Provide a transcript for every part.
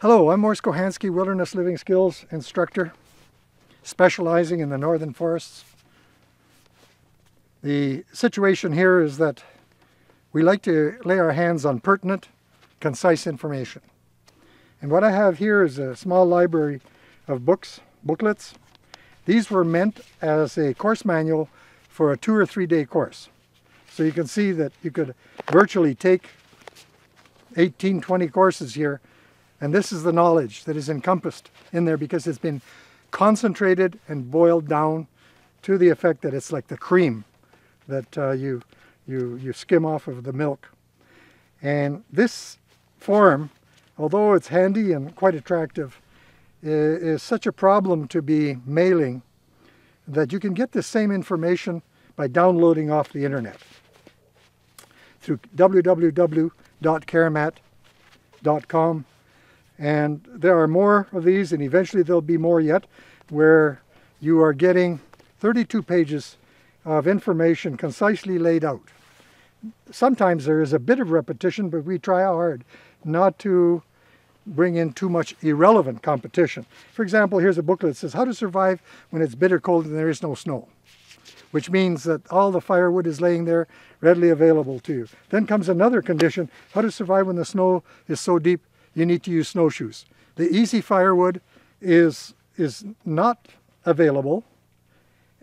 Hello, I'm Kochanski, Wilderness Living Skills instructor, specializing in the northern forests. The situation here is that we like to lay our hands on pertinent, concise information. And what I have here is a small library of booklets. These were meant as a course manual for a 2 or 3 day course. So you can see that you could virtually take 18, 20 courses here, and this is the knowledge that is encompassed in there because it's been concentrated and boiled down to the effect that it's like the cream that you skim off of the milk. And this form, although it's handy and quite attractive, is such a problem to be mailing that you can get the same information by downloading off the internet through www.karamat.com. And there are more of these, and eventually there'll be more yet, where you are getting 32 pages of information concisely laid out. Sometimes there is a bit of repetition, but we try hard not to bring in too much irrelevant competition. For example, here's a booklet that says how to survive when it's bitter cold and there is no snow, which means that all the firewood is laying there readily available to you. Then comes another condition, how to survive when the snow is so deep you need to use snowshoes. The easy firewood is not available,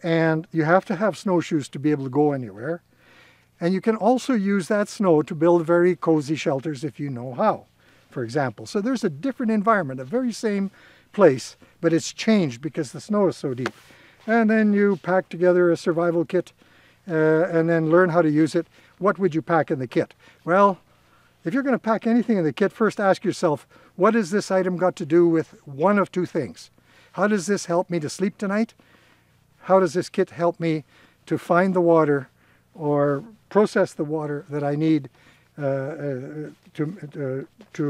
and you have to have snowshoes to be able to go anywhere. And you can also use that snow to build very cozy shelters if you know how, for example. So there's a different environment, a very same place, but it's changed because the snow is so deep. And then you pack together a survival kit and then learn how to use it. What would you pack in the kit? Well, if you're going to pack anything in the kit, first ask yourself, what has this item got to do with one of two things? How does this help me to sleep tonight? How does this kit help me to find the water or process the water that I need to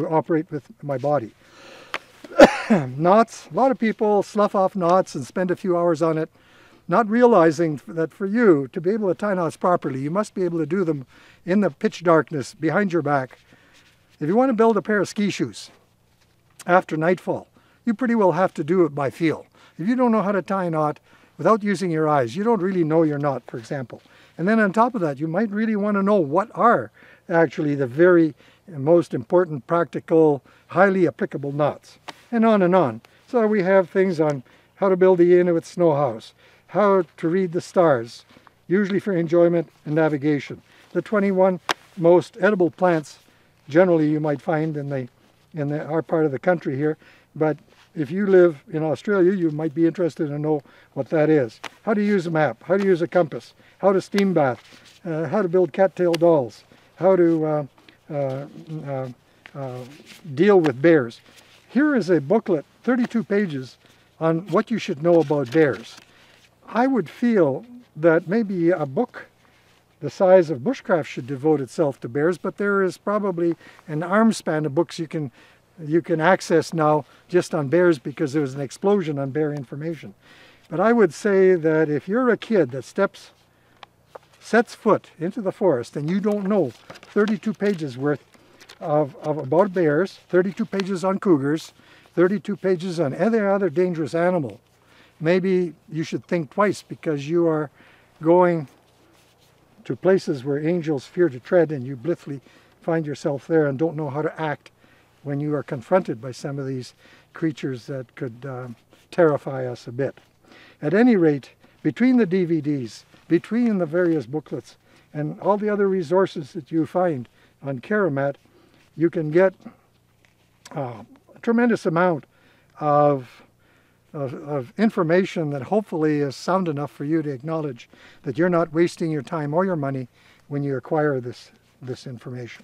operate with my body? Knots. A lot of people slough off knots and spend a few hours on it, not realizing that for you to be able to tie knots properly, you must be able to do them in the pitch darkness behind your back. If you want to build a pair of ski shoes after nightfall, you pretty well have to do it by feel. If you don't know how to tie a knot without using your eyes, you don't really know your knot, for example. And then on top of that, you might really want to know what are actually the very most important, practical, highly applicable knots, and on and on. So we have things on how to build the Inuit snow house, how to read the stars, usually for enjoyment and navigation. The 21 most edible plants generally you might find in our part of the country here, but if you live in Australia, you might be interested to know what that is. How to use a map, how to use a compass, how to steam bath, how to build cattail dolls, how to deal with bears. Here is a booklet, 32 pages, on what you should know about bears. I would feel that maybe a book the size of Bushcraft should devote itself to bears, but there is probably an arm span of books you can access now just on bears because there was an explosion on bear information. But I would say that if you're a kid that sets foot into the forest and you don't know 32 pages worth of about bears, 32 pages on cougars, 32 pages on any other dangerous animal, maybe you should think twice because you are going to places where angels fear to tread and you blithely find yourself there and don't know how to act when you are confronted by some of these creatures that could terrify us a bit. At any rate, between the DVDs, between the various booklets, and all the other resources that you find on Karamat, you can get a tremendous amount of information that hopefully is sound enough for you to acknowledge that you're not wasting your time or your money when you acquire this information.